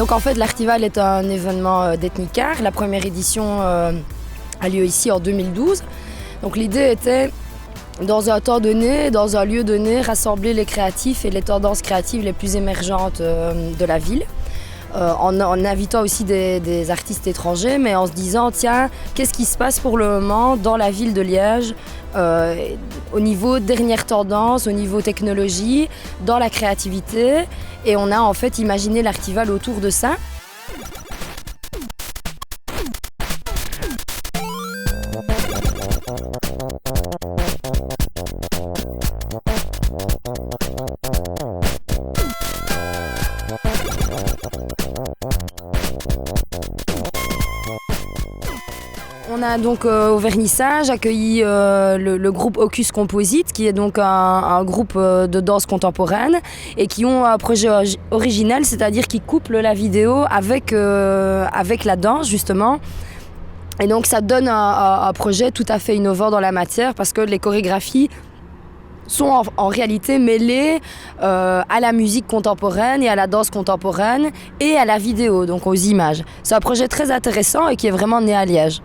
Donc en fait, l'Artival est un événement d'Ethnicar. La première édition a lieu ici en 2012. Donc l'idée était, dans un temps donné, dans un lieu donné, rassembler les créatifs et les tendances créatives les plus émergentes de la ville. En invitant aussi des artistes étrangers, mais en se disant, tiens, qu'est-ce qui se passe pour le moment dans la ville de Liège au niveau dernière tendance, au niveau technologie, dans la créativité. Et on a en fait imaginé l'Artival autour de ça. On a donc au vernissage accueilli le groupe Ocus Composite, qui est donc un groupe de danse contemporaine et qui ont un projet original, c'est-à-dire qu'ils couplent la vidéo avec la danse justement. Et donc ça donne un projet tout à fait innovant dans la matière parce que les chorégraphies sont en réalité mêlées à la musique contemporaine et à la danse contemporaine et à la vidéo, donc aux images. C'est un projet très intéressant et qui est vraiment né à Liège.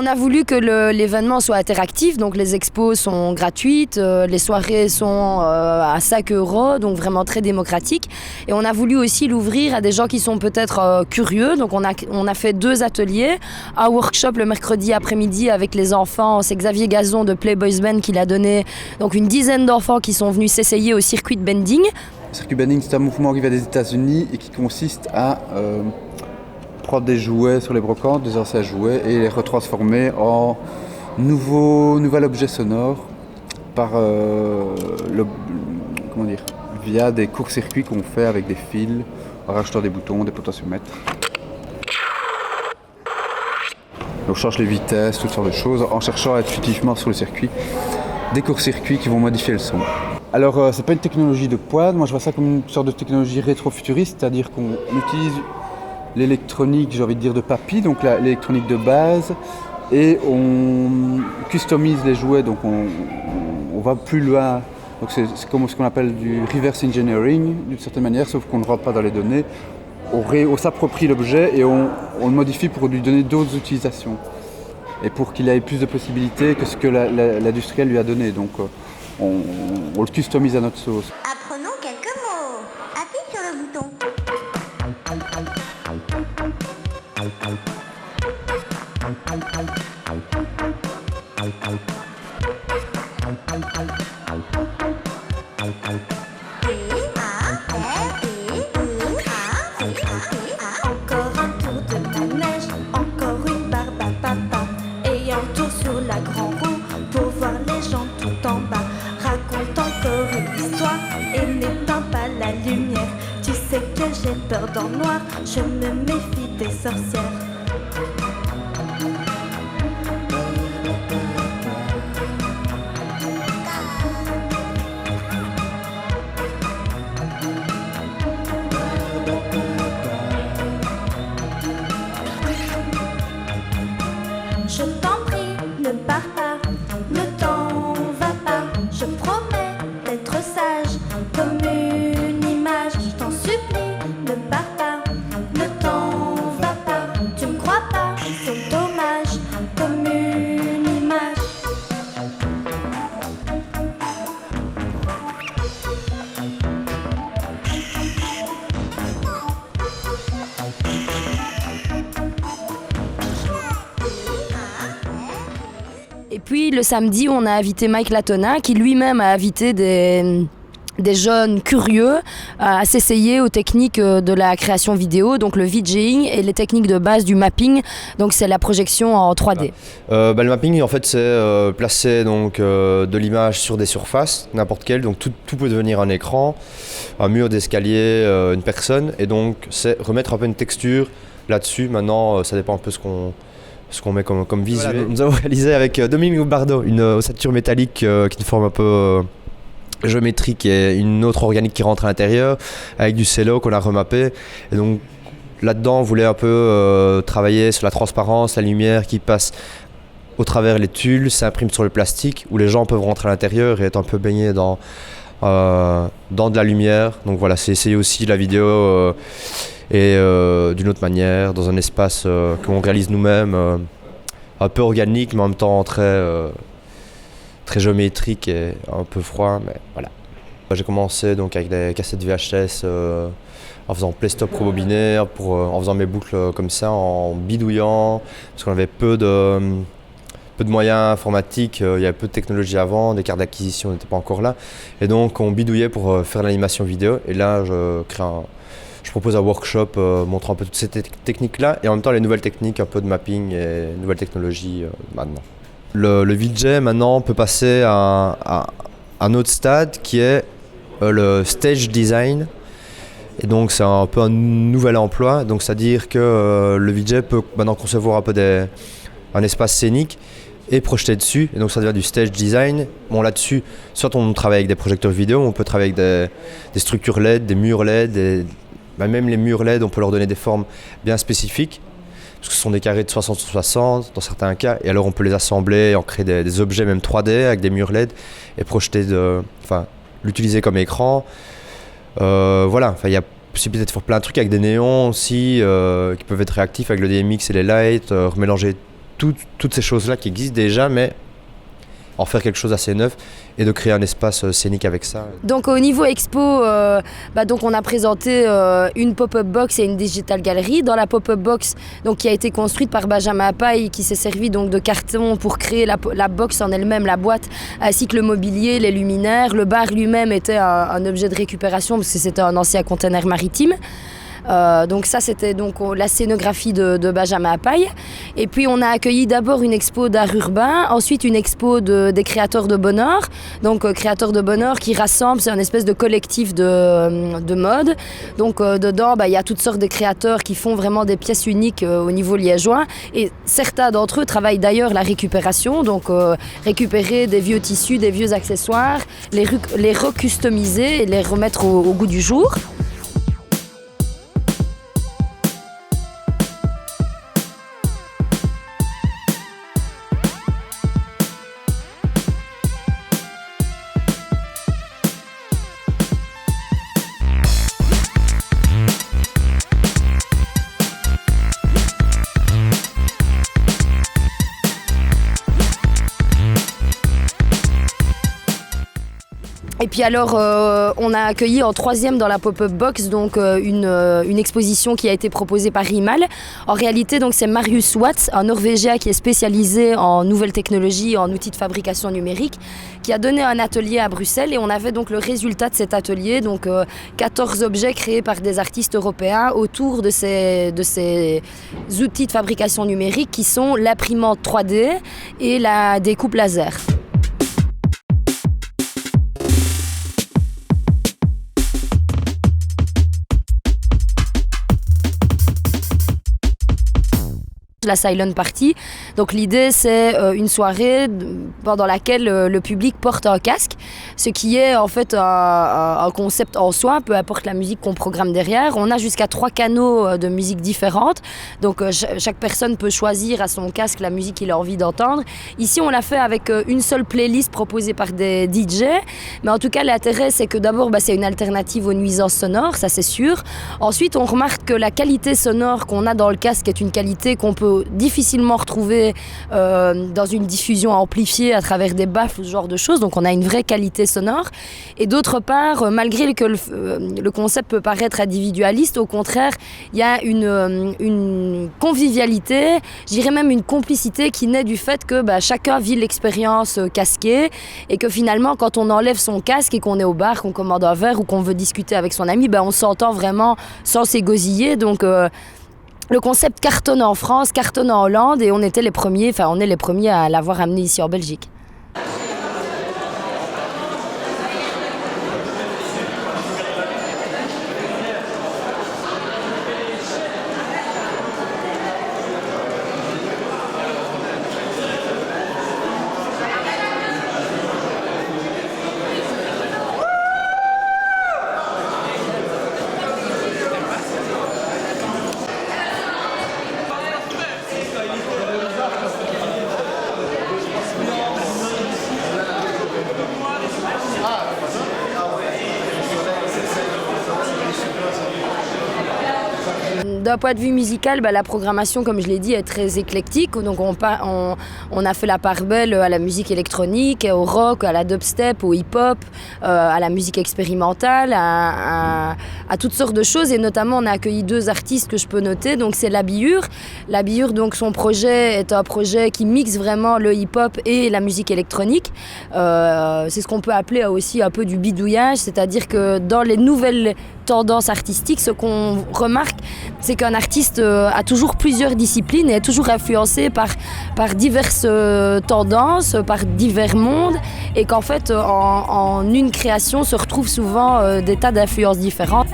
On a voulu que l'événement soit interactif, donc les expos sont gratuites, les soirées sont à 5 €, donc vraiment très démocratique. Et on a voulu aussi l'ouvrir à des gens qui sont peut-être curieux, donc on a fait 2 ateliers, un workshop le mercredi après-midi avec les enfants, c'est Xavier Gazon de Playboys Band qui l'a donné, donc une dizaine d'enfants qui sont venus s'essayer au circuit de bending. Le circuit bending, c'est un mouvement qui vient des États-Unis et qui consiste à prendre des jouets sur les brocantes, des anciens jouets, et les retransformer en nouvel objet sonore par via des courts-circuits qu'on fait avec des fils, en rajoutant des boutons, des potentiomètres. On change les vitesses, toutes sortes de choses, en cherchant intuitivement sur le circuit des courts-circuits qui vont modifier le son. Alors, c'est pas une technologie de pointe, moi je vois ça comme une sorte de technologie rétro-futuriste, c'est-à-dire qu'on utilise l'électronique, j'ai envie de dire, de papy, donc l'électronique de base, et on customise les jouets, donc on va plus loin. Donc c'est comme ce qu'on appelle du reverse engineering, d'une certaine manière, sauf qu'on ne rentre pas dans les données. On s'approprie l'objet et on le modifie pour lui donner d'autres utilisations, et pour qu'il ait plus de possibilités que ce que l'industriel lui a donné. Donc on le customise à notre sauce. Apprenons quelques mots. Appuie sur le bouton. Encore un tour de manège, encore une barbe à papa, et un tour sur la grande roue pour voir les gens tout en bas. Raconte encore une histoire et n'éteins pas la lumière. Tu sais que j'ai peur dans le noir, je me méfie des sorcières. Je t'en prie, ne pars pas, ne t'en va pas. Je promets d'être sage comme une image. Je t'en supplie, ne pars pas, ne t'en va pas. Tu me crois pas, c'est dommage comme une image. puis le samedi, on a invité Mike Latona, qui lui-même a invité des jeunes curieux à s'essayer aux techniques de la création vidéo, donc le VJing et les techniques de base du mapping, donc c'est la projection en 3D. Le mapping en fait c'est placer donc, de l'image sur des surfaces, n'importe quelle, donc tout peut devenir un écran, un mur d'escalier, une personne, et donc c'est remettre un peu une texture là-dessus. Maintenant ça dépend un peu ce qu'on met comme visuel. Voilà, nous avons réalisé avec Dominique Bardot une ossature métallique qui a une forme un peu géométrique et une autre organique qui rentre à l'intérieur avec du cello qu'on a remappé. Et donc là-dedans on voulait un peu travailler sur la transparence, la lumière qui passe au travers les tulles, s'imprime sur le plastique où les gens peuvent rentrer à l'intérieur et être un peu baignés dans de la lumière. Donc voilà, c'est essayer aussi la vidéo et d'une autre manière, dans un espace qu'on réalise nous-mêmes, un peu organique mais en même temps très géométrique et un peu froid, mais voilà. J'ai commencé donc avec des cassettes VHS en faisant play-stop rebobiné, en faisant mes boucles comme ça, en bidouillant, parce qu'on avait peu de moyens informatiques, il y avait peu de technologie avant, des cartes d'acquisition n'étaient pas encore là, et donc on bidouillait pour faire l'animation vidéo. Et là je propose un workshop montrant un peu toutes ces techniques-là, et en même temps les nouvelles techniques, un peu de mapping et nouvelles technologies maintenant. Le VJ maintenant peut passer à un autre stade qui est le stage design. Et donc c'est un peu un nouvel emploi. Donc c'est-à-dire que le VJ peut maintenant concevoir un peu un espace scénique et projeter dessus. Et donc ça devient du stage design. Bon, là-dessus, soit on travaille avec des projecteurs vidéo, on peut travailler avec des structures LED, des murs LED. Même les murs LED, on peut leur donner des formes bien spécifiques. Parce que ce sont des carrés de 60 sur 60 dans certains cas, et alors on peut les assembler, en créer des objets même 3D avec des murs LED et l'utiliser comme écran. Voilà, il y a possibilité de faire plein de trucs avec des néons aussi qui peuvent être réactifs avec le DMX et les lights, remélanger toutes ces choses-là qui existent déjà, mais en faire quelque chose d'assez neuf et de créer un espace scénique avec ça. Donc au niveau expo, donc on a présenté une pop-up box et une digital gallery. Dans la pop-up box, donc, qui a été construite par Benjamin Apaille, qui s'est servi donc de carton pour créer la box en elle-même, la boîte, ainsi que le mobilier, les luminaires. Le bar lui-même était un objet de récupération parce que c'était un ancien container maritime. Donc ça c'était donc la scénographie de Benjamin Apaille. Et puis on a accueilli d'abord une expo d'art urbain, ensuite une expo des créateurs de bonheur. Donc créateurs de bonheur qui rassemblent, c'est un espèce de collectif de mode. Donc dedans il y a toutes sortes de créateurs qui font vraiment des pièces uniques au niveau liégeois, et certains d'entre eux travaillent d'ailleurs la récupération, donc récupérer des vieux tissus, des vieux accessoires, les recustomiser et les remettre au goût du jour. Et puis alors, on a accueilli en troisième dans la pop-up box donc une exposition qui a été proposée par Rimal. En réalité, donc c'est Marius Watts, un Norvégien qui est spécialisé en nouvelles technologies, en outils de fabrication numérique, qui a donné un atelier à Bruxelles, et on avait donc le résultat de cet atelier, donc 14 objets créés par des artistes européens autour de ces outils de fabrication numérique qui sont l'imprimante 3D et la découpe laser. La Silent Party. Donc l'idée c'est une soirée pendant laquelle le public porte un casque, ce qui est en fait un concept en soi, peu importe la musique qu'on programme derrière. On a jusqu'à 3 canaux de musique différentes, donc chaque personne peut choisir à son casque la musique qu'il a envie d'entendre. Ici on l'a fait avec une seule playlist proposée par des DJ, mais en tout cas l'intérêt c'est que d'abord c'est une alternative aux nuisances sonores, ça c'est sûr. Ensuite on remarque que la qualité sonore qu'on a dans le casque est une qualité qu'on peut peut difficilement retrouver dans une diffusion amplifiée à travers des baffles ou ce genre de choses. Donc on a une vraie qualité sonore. Et d'autre part, malgré que le concept peut paraître individualiste, au contraire, il y a une convivialité, je dirais même une complicité qui naît du fait que chacun vit l'expérience casquée et que finalement, quand on enlève son casque et qu'on est au bar, qu'on commande un verre ou qu'on veut discuter avec son ami, on s'entend vraiment sans s'égosiller. Donc le concept cartonne en France, cartonne en Hollande et on est les premiers à l'avoir amené ici en Belgique. D'un point de vue musical, la programmation, comme je l'ai dit, est très éclectique. Donc on a fait la part belle à la musique électronique, au rock, à la dubstep, au hip-hop, à la musique expérimentale, à toutes sortes de choses. Et notamment, on a accueilli 2 artistes que je peux noter. Donc c'est Labillure. Labillure, donc son projet est un projet qui mixe vraiment le hip-hop et la musique électronique. C'est ce qu'on peut appeler aussi un peu du bidouillage, c'est-à-dire que dans les nouvelles tendances artistiques, ce qu'on remarque, c'est qu'un artiste a toujours plusieurs disciplines et est toujours influencé par diverses tendances, par divers mondes, et qu'en fait, en une création se retrouvent souvent des tas d'influences différentes.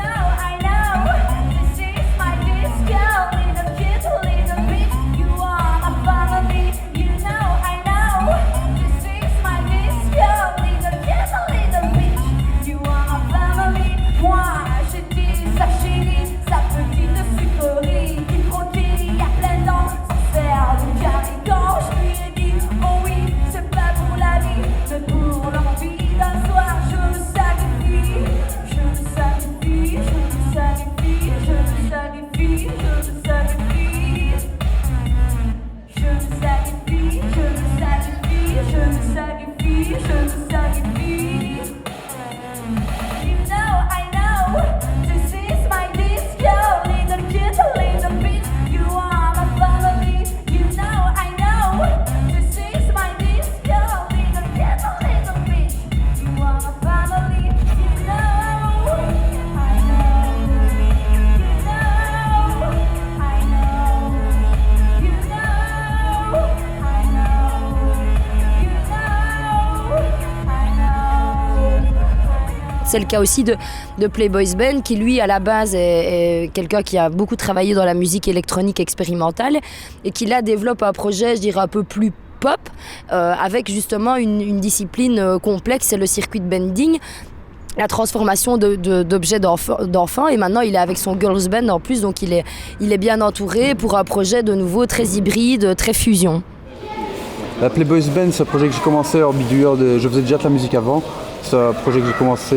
C'est le cas aussi de Playboys Ben, qui lui, à la base, est quelqu'un qui a beaucoup travaillé dans la musique électronique expérimentale et qui là développe un projet, je dirais, un peu plus pop, avec justement une discipline complexe, c'est le circuit de bending, la transformation d'objets d'enfants, et maintenant il est avec son girls band en plus, donc il est bien entouré pour un projet de nouveau très hybride, très fusion. La Playboys Band, c'est un projet que j'ai commencé en bidouilleur, je faisais déjà de la musique avant. C'est un projet que j'ai commencé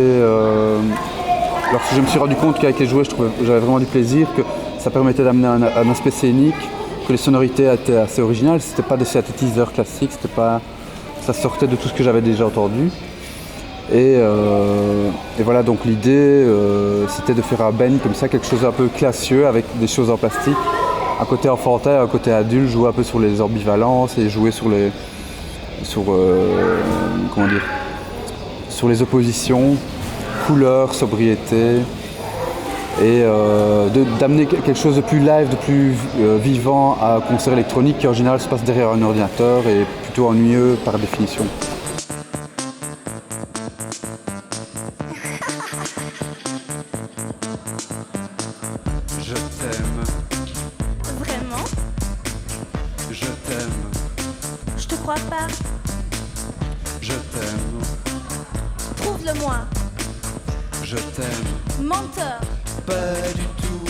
lorsque je me suis rendu compte qu'avec les jouets, j'avais vraiment du plaisir, que ça permettait d'amener un aspect scénique, que les sonorités étaient assez originales. C'était pas des synthétiseurs classiques, ça sortait de tout ce que j'avais déjà entendu. Et voilà, donc l'idée, c'était de faire un band comme ça, quelque chose un peu classieux avec des choses en plastique. Un côté enfantin, un côté adulte, jouer un peu sur les ambivalences et jouer sur les oppositions, couleurs, sobriété, et d'amener quelque chose de plus live, de plus vivant à un concert électronique qui en général se passe derrière un ordinateur et plutôt ennuyeux par définition. Je t'aime. Vraiment? Je t'aime. Je te crois pas. Je t'aime. Prouve-le-moi. Je t'aime. Menteur. Pas du tout.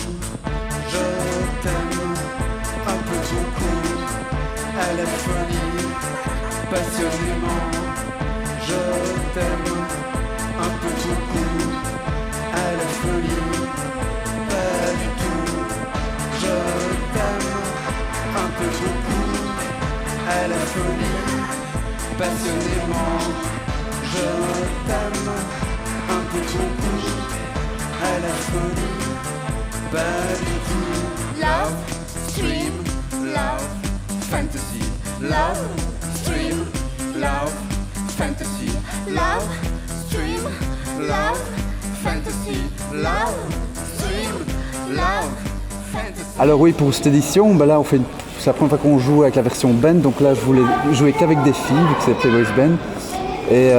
Je t'aime. Un peu beaucoup. À la folie. Passionnément. Je t'aime. Un peu beaucoup. À la folie. Pas du tout. Je t'aime. un peu beaucoup, à la folie, passionnément. Je t'aime un peu beaucoup, à la folie, pas du tout. Love, stream, love, Fantasy, love, stream, love, fantasy, love, stream, love, fantasy, love, stream, love, fantasy. Alors oui, pour cette édition, là, c'est la première fois qu'on joue avec la version band. Donc là, je voulais jouer qu'avec des filles, vu que c'est Playboys Band. Et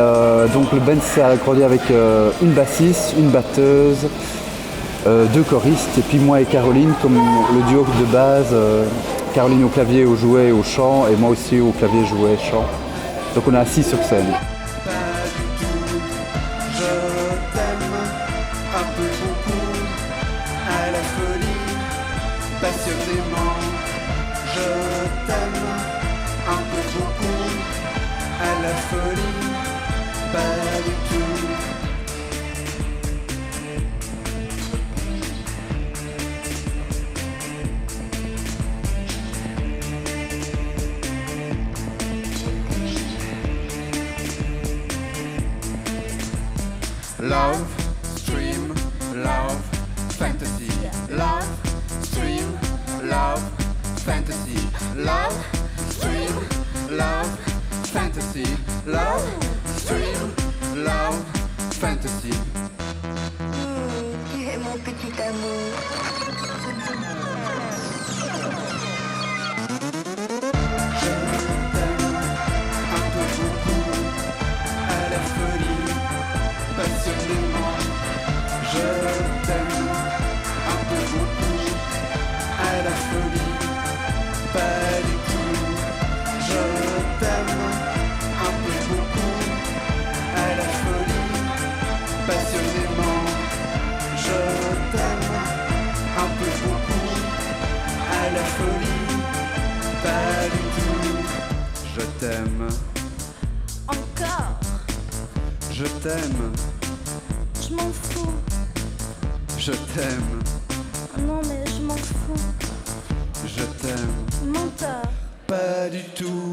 donc le band s'est agrandi avec une bassiste, une batteuse, 2 choristes, et puis moi et Caroline, comme le duo de base. Caroline au clavier, au jouet et au chant, et moi aussi au clavier, jouet, chant. Donc on est assis sur scène. Pas du tout, je t'aime un peu beaucoup, à la folie, passionnément. Je t'aime un peu beaucoup, à la folie, pas du tout. Love, stream, love, fantasy, love, stream, love, fantasy, love, stream, love, fantasy, love, stream, love, fantasy. Tu es mon petit amour. Un peu beaucoup, à la folie, passionnément. Je t'aime un peu beaucoup, à la folie, pas du tout. Je t'aime un peu beaucoup, à la folie, passionnément. Je t'aime un peu beaucoup, à la folie, pas du tout. Je t'aime, encore, je t'aime, je m'en fous. je t'aime, Non mais je m'en fous. je t'aime, Menteur. pas du tout.